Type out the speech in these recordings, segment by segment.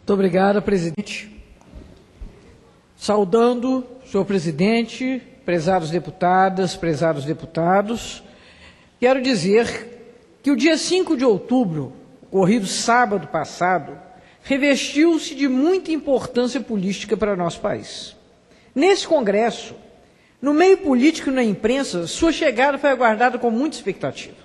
Muito obrigado, presidente. Saudando o senhor presidente, prezados deputadas, prezados deputados, quero dizer que o dia 5 de outubro, ocorrido sábado passado, revestiu-se de muita importância política para nosso país. Nesse congresso, no meio político e na imprensa, sua chegada foi aguardada com muita expectativa.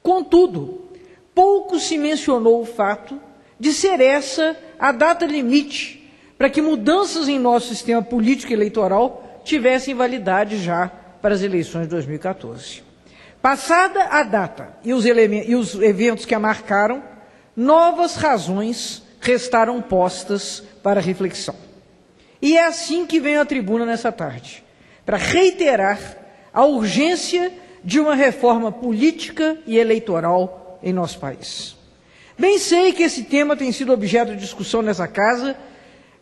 Contudo, pouco se mencionou o fato de ser essa a data limite para que mudanças em nosso sistema político e eleitoral tivessem validade já para as eleições de 2014. Passada a data e os eventos que a marcaram, novas razões restaram postas para reflexão. E é assim que venho à tribuna nessa tarde, para reiterar a urgência de uma reforma política e eleitoral em nosso país. Bem sei que esse tema tem sido objeto de discussão nessa casa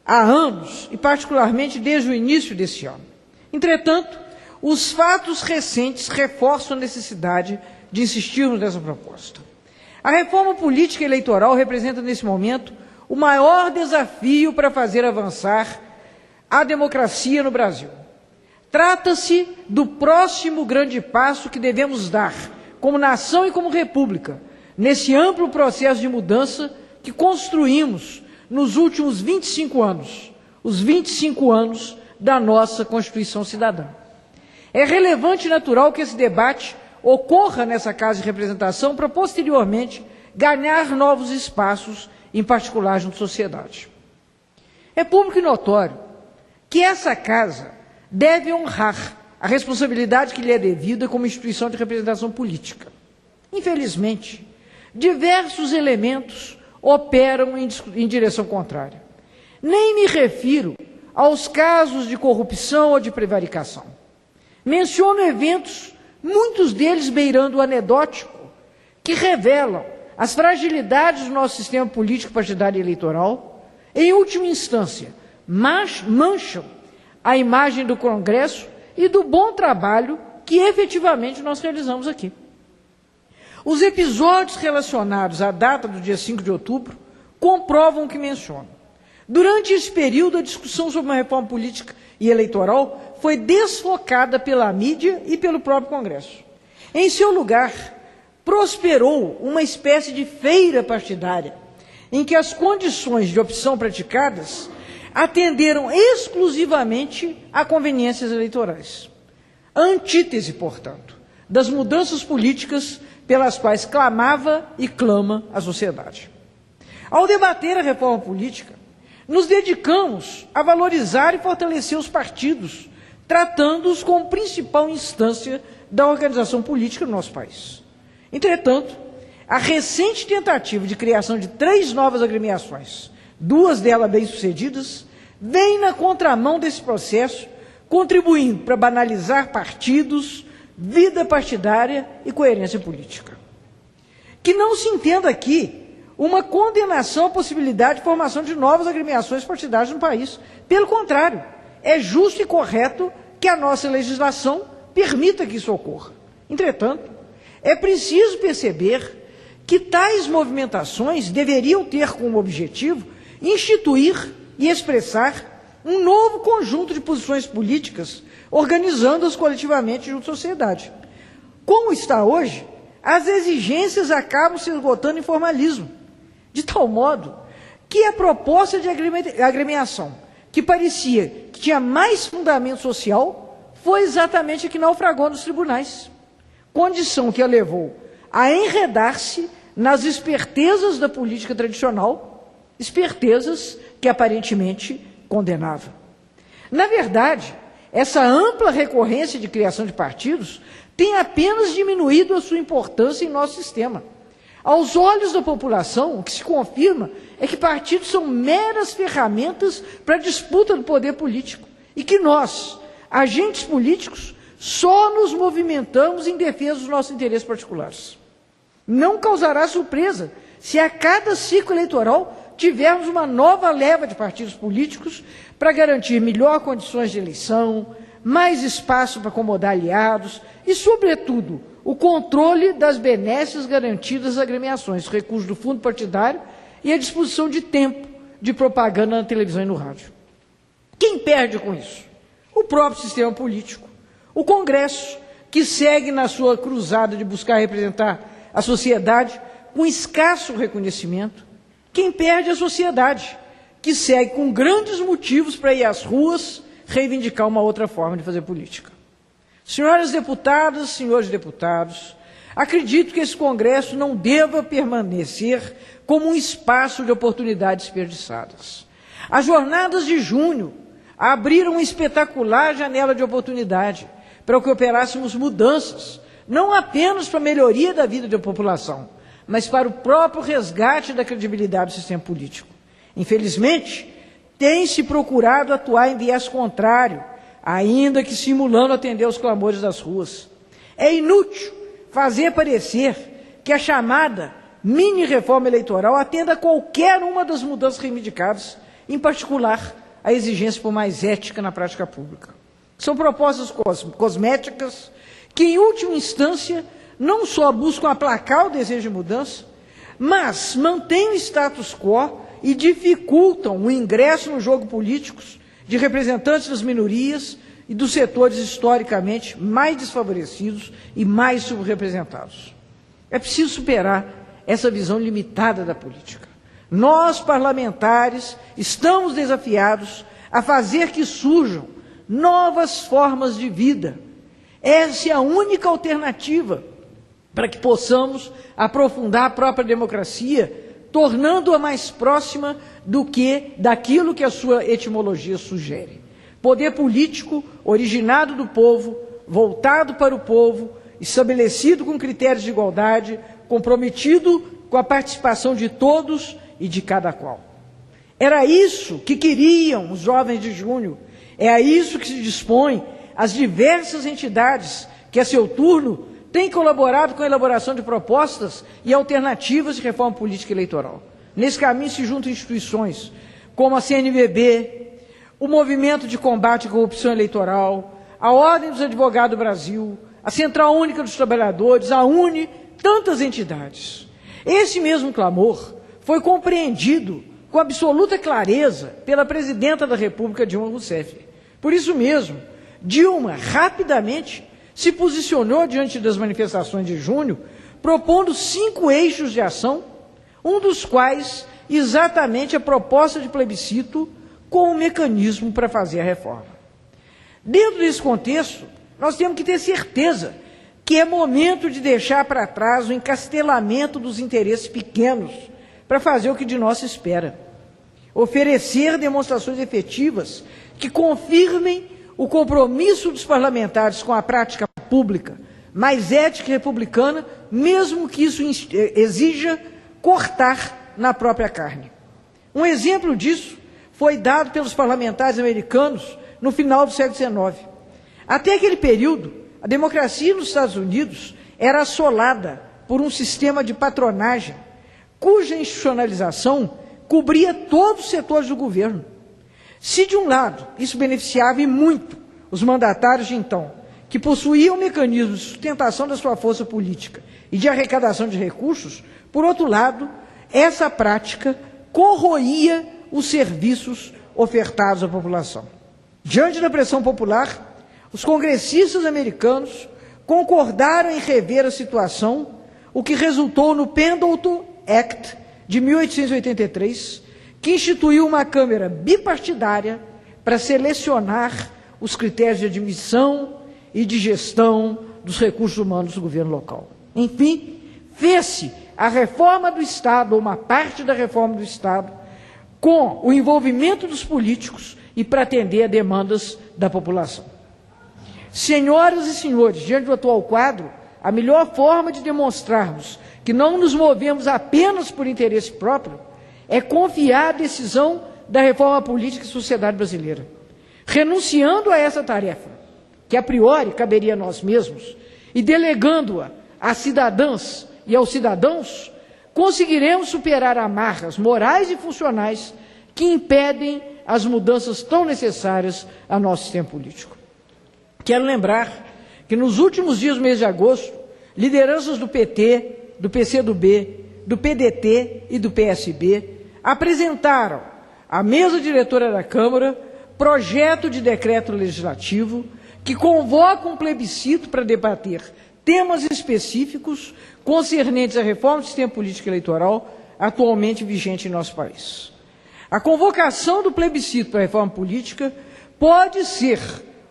há anos, e particularmente desde o início desse ano. Entretanto, os fatos recentes reforçam a necessidade de insistirmos nessa proposta. A reforma política e eleitoral representa, nesse momento, o maior desafio para fazer avançar a democracia no Brasil. Trata-se do próximo grande passo que devemos dar, como nação e como república, nesse amplo processo de mudança que construímos nos últimos 25 anos, os 25 anos da nossa Constituição Cidadã. É relevante e natural que esse debate ocorra nessa Casa de Representação para, posteriormente, ganhar novos espaços, em particular junto à sociedade. É público e notório que essa Casa deve honrar a responsabilidade que lhe é devida como instituição de representação política. Infelizmente, diversos elementos operam em direção contrária. Nem me refiro aos casos de corrupção ou de prevaricação. Menciono eventos, muitos deles beirando o anedótico, que revelam as fragilidades do nosso sistema político partidário e eleitoral, em última instância, mancham a imagem do Congresso e do bom trabalho que efetivamente nós realizamos aqui. Os episódios relacionados à data do dia 5 de outubro comprovam o que menciono. Durante esse período, a discussão sobre uma reforma política e eleitoral foi desfocada pela mídia e pelo próprio Congresso. Em seu lugar, prosperou uma espécie de feira partidária, em que as condições de opção praticadas atenderam exclusivamente a conveniências eleitorais. A antítese, portanto, das mudanças políticas pelas quais clamava e clama a sociedade. Ao debater a reforma política, nos dedicamos a valorizar e fortalecer os partidos, tratando-os como principal instância da organização política no nosso país. Entretanto, a recente tentativa de criação de 3 novas agremiações, 2 delas bem-sucedidas, vem na contramão desse processo, contribuindo para banalizar partidos, vida partidária e coerência política. Que não se entenda aqui uma condenação à possibilidade de formação de novas agremiações partidárias no país. Pelo contrário, é justo e correto que a nossa legislação permita que isso ocorra. Entretanto, é preciso perceber que tais movimentações deveriam ter como objetivo instituir e expressar um novo conjunto de posições políticas, organizando-as coletivamente junto à sociedade. Como está hoje, as exigências acabam se esgotando em formalismo, de tal modo que a proposta de agremiação, que parecia que tinha mais fundamento social, foi exatamente a que naufragou nos tribunais, condição que a levou a enredar-se nas espertezas da política tradicional, espertezas que aparentemente condenava. Na verdade, essa ampla recorrência de criação de partidos tem apenas diminuído a sua importância em nosso sistema. Aos olhos da população, o que se confirma é que partidos são meras ferramentas para a disputa do poder político e que nós, agentes políticos, só nos movimentamos em defesa dos nossos interesses particulares. Não causará surpresa se a cada ciclo eleitoral tivermos uma nova leva de partidos políticos para garantir melhor condições de eleição, mais espaço para acomodar aliados e, sobretudo, o controle das benesses garantidas às agremiações, recursos do fundo partidário e a disposição de tempo de propaganda na televisão e no rádio. Quem perde com isso? O próprio sistema político. O Congresso, que segue na sua cruzada de buscar representar a sociedade com escasso reconhecimento. Quem perde é a sociedade, que segue com grandes motivos para ir às ruas reivindicar uma outra forma de fazer política. Senhoras deputadas, senhores deputados, acredito que esse Congresso não deva permanecer como um espaço de oportunidades desperdiçadas. As jornadas de junho abriram uma espetacular janela de oportunidade para que operássemos mudanças, não apenas para a melhoria da vida da população, mas para o próprio resgate da credibilidade do sistema político. Infelizmente, tem-se procurado atuar em viés contrário, ainda que simulando atender aos clamores das ruas. É inútil fazer parecer que a chamada mini-reforma eleitoral atenda a qualquer uma das mudanças reivindicadas, em particular a exigência por mais ética na prática pública. São propostas cosméticas que, em última instância, não só buscam aplacar o desejo de mudança, mas mantêm o status quo e dificultam o ingresso no jogo político de representantes das minorias e dos setores historicamente mais desfavorecidos e mais subrepresentados. É preciso superar essa visão limitada da política. Nós, parlamentares, estamos desafiados a fazer que surjam novas formas de vida. Essa é a única alternativa para que possamos aprofundar a própria democracia, tornando-a mais próxima daquilo que a sua etimologia sugere. Poder político originado do povo, voltado para o povo, estabelecido com critérios de igualdade, comprometido com a participação de todos e de cada qual. Era isso que queriam os jovens de junho, é a isso que se dispõem as diversas entidades que, a seu turno, têm colaborado com a elaboração de propostas e alternativas de reforma política eleitoral. Nesse caminho se juntam instituições como a CNBB, o Movimento de Combate à Corrupção Eleitoral, a Ordem dos Advogados do Brasil, a Central Única dos Trabalhadores, a UNE, tantas entidades. Esse mesmo clamor foi compreendido com absoluta clareza pela presidenta da República, Dilma Rousseff. Por isso mesmo, Dilma rapidamente se posicionou diante das manifestações de junho, propondo 5 eixos de ação, um dos quais exatamente a proposta de plebiscito com um mecanismo para fazer a reforma. Dentro desse contexto, nós temos que ter certeza que é momento de deixar para trás o encastelamento dos interesses pequenos para fazer o que de nós se espera. Oferecer demonstrações efetivas que confirmem o compromisso dos parlamentares com a prática pública, mais ética e republicana, mesmo que isso exija cortar na própria carne. Um exemplo disso foi dado pelos parlamentares americanos no final do século XIX. Até aquele período, a democracia nos Estados Unidos era assolada por um sistema de patronagem, cuja institucionalização cobria todos os setores do governo. Se, de um lado, isso beneficiava e muito os mandatários de então, que possuíam mecanismos de sustentação da sua força política e de arrecadação de recursos, por outro lado, essa prática corroía os serviços ofertados à população. Diante da pressão popular, os congressistas americanos concordaram em rever a situação, o que resultou no Pendleton Act de 1883, que instituiu uma Câmara bipartidária para selecionar os critérios de admissão e de gestão dos recursos humanos do governo local. Enfim, fez-se a reforma do Estado, ou uma parte da reforma do Estado, com o envolvimento dos políticos e para atender a demandas da população. Senhoras e senhores, diante do atual quadro, a melhor forma de demonstrarmos que não nos movemos apenas por interesse próprio é confiar a decisão da reforma política e sociedade brasileira. Renunciando a essa tarefa, que a priori caberia a nós mesmos, e delegando-a às cidadãs e aos cidadãos, conseguiremos superar amarras morais e funcionais que impedem as mudanças tão necessárias ao nosso sistema político. Quero lembrar que nos últimos dias do mês de agosto, lideranças do PT, do PCdoB, do PDT e do PSB apresentaram a mesa diretora da Câmara projeto de decreto legislativo que convoca um plebiscito para debater temas específicos concernentes à reforma do sistema político eleitoral atualmente vigente em nosso país. A convocação do plebiscito para a reforma política pode ser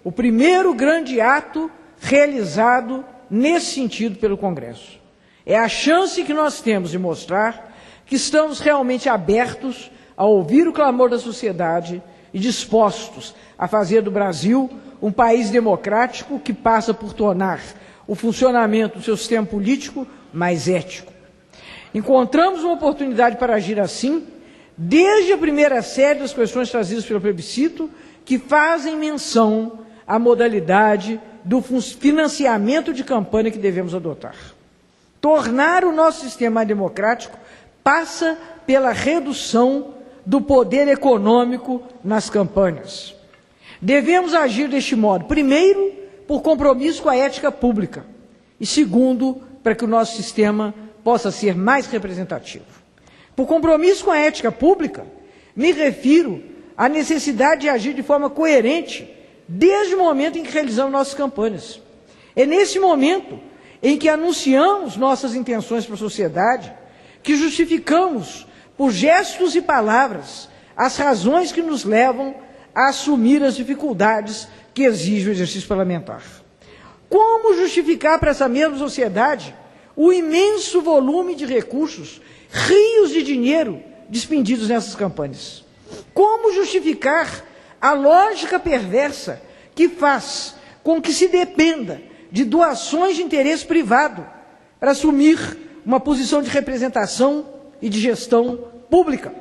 o primeiro grande ato realizado nesse sentido pelo Congresso. É a chance que nós temos de mostrar que estamos realmente abertos a ouvir o clamor da sociedade e dispostos a fazer do Brasil um país democrático que passa por tornar o funcionamento do seu sistema político mais ético. Encontramos uma oportunidade para agir assim, desde a primeira série das questões trazidas pelo plebiscito, que fazem menção à modalidade do financiamento de campanha que devemos adotar. Tornar o nosso sistema mais democrático passa pela redução do poder econômico nas campanhas. Devemos agir deste modo, primeiro, por compromisso com a ética pública, e segundo, para que o nosso sistema possa ser mais representativo. Por compromisso com a ética pública, me refiro à necessidade de agir de forma coerente desde o momento em que realizamos nossas campanhas. É nesse momento em que anunciamos nossas intenções para a sociedade, que justificamos por gestos e palavras as razões que nos levam a assumir as dificuldades que exige o exercício parlamentar. Como justificar para essa mesma sociedade o imenso volume de recursos, rios de dinheiro despendidos nessas campanhas? Como justificar a lógica perversa que faz com que se dependa de doações de interesse privado para assumir uma posição de representação e de gestão pública?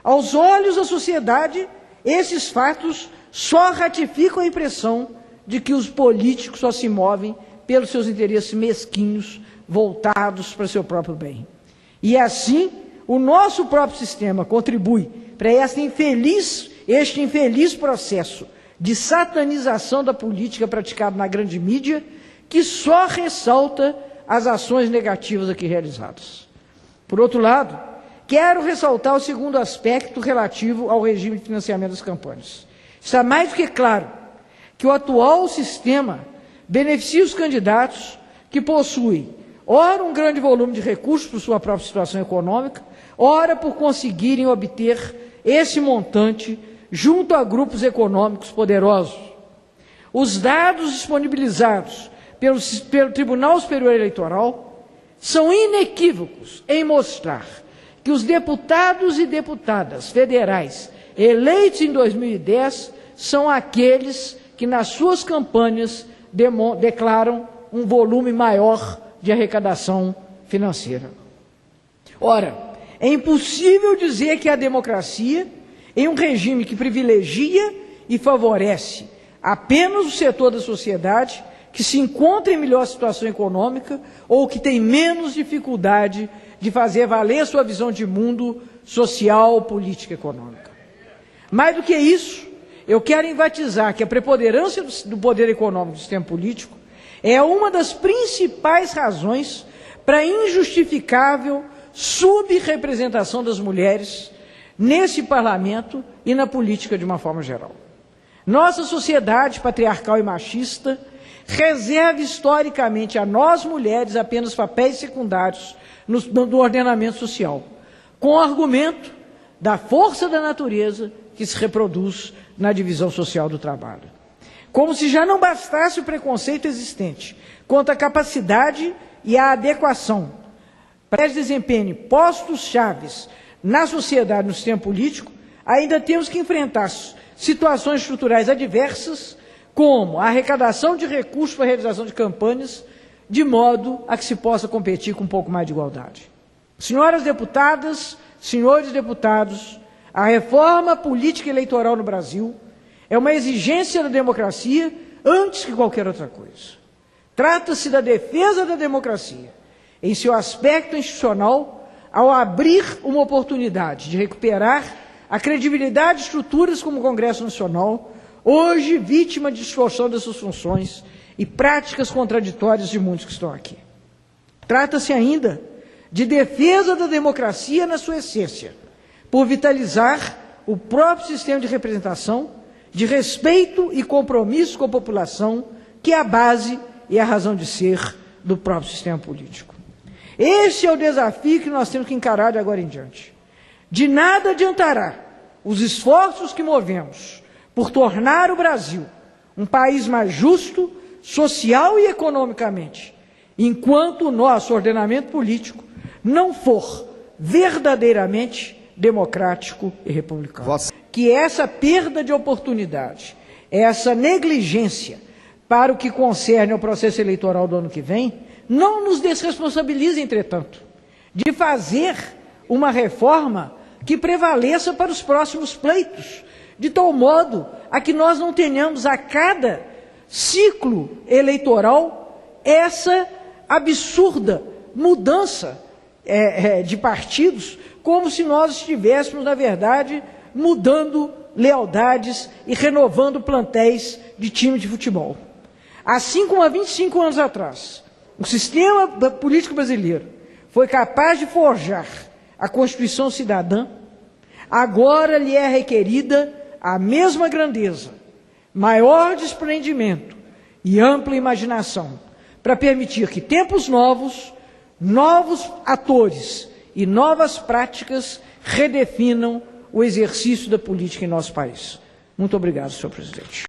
Aos olhos da sociedade, esses fatos só ratificam a impressão de que os políticos só se movem pelos seus interesses mesquinhos voltados para o seu próprio bem. E assim, o nosso próprio sistema contribui para este infeliz processo de satanização da política praticado na grande mídia, que só ressalta as ações negativas aqui realizadas. Por outro lado, quero ressaltar o segundo aspecto relativo ao regime de financiamento das campanhas. Está mais do que claro que o atual sistema beneficia os candidatos que possuem, ora, um grande volume de recursos por sua própria situação econômica, ora, por conseguirem obter esse montante junto a grupos econômicos poderosos. Os dados disponibilizados pelo Tribunal Superior Eleitoral são inequívocos em mostrar que os deputados e deputadas federais eleitos em 2010 são aqueles que nas suas campanhas declaram um volume maior de arrecadação financeira. Ora, é impossível dizer que a democracia, em um regime que privilegia e favorece apenas o setor da sociedade que se encontra em melhor situação econômica ou que tem menos dificuldade de fazer valer a sua visão de mundo social, política e econômica. Mais do que isso, eu quero enfatizar que a preponderância do poder econômico do sistema político é uma das principais razões para a injustificável subrepresentação das mulheres nesse parlamento e na política de uma forma geral. Nossa sociedade patriarcal e machista reserva historicamente a nós mulheres apenas papéis secundários no ordenamento social, com o argumento da força da natureza que se reproduz na divisão social do trabalho. Como se já não bastasse o preconceito existente quanto à capacidade e à adequação para desempenho postos chaves na sociedade, no sistema político, ainda temos que enfrentar situações estruturais adversas, como a arrecadação de recursos para a realização de campanhas, de modo a que se possa competir com um pouco mais de igualdade. Senhoras deputadas, senhores deputados, a reforma política eleitoral no Brasil é uma exigência da democracia antes que qualquer outra coisa. Trata-se da defesa da democracia em seu aspecto institucional, ao abrir uma oportunidade de recuperar a credibilidade de estruturas como o Congresso Nacional, hoje vítima de distorção das suas funções e práticas contraditórias de muitos que estão aqui. Trata-se ainda de defesa da democracia na sua essência, por vitalizar o próprio sistema de representação, de respeito e compromisso com a população, que é a base e a razão de ser do próprio sistema político. Esse é o desafio que nós temos que encarar de agora em diante. De nada adiantará os esforços que movemos por tornar o Brasil um país mais justo, social e economicamente, enquanto o nosso ordenamento político não for verdadeiramente democrático e republicano. Que essa perda de oportunidade, essa negligência para o que concerne ao processo eleitoral do ano que vem, não nos desresponsabilize, entretanto, de fazer uma reforma que prevaleça para os próximos pleitos, de tal modo a que nós não tenhamos a cada ciclo eleitoral essa absurda mudança de partidos, como se nós estivéssemos, na verdade, mudando lealdades e renovando plantéis de time de futebol. Assim como há 25 anos atrás, o sistema político brasileiro foi capaz de forjar a Constituição Cidadã, agora lhe é requerida a mesma grandeza, maior desprendimento e ampla imaginação, para permitir que tempos novos, novos atores e novas práticas redefinam o exercício da política em nosso país. Muito obrigado, senhor presidente.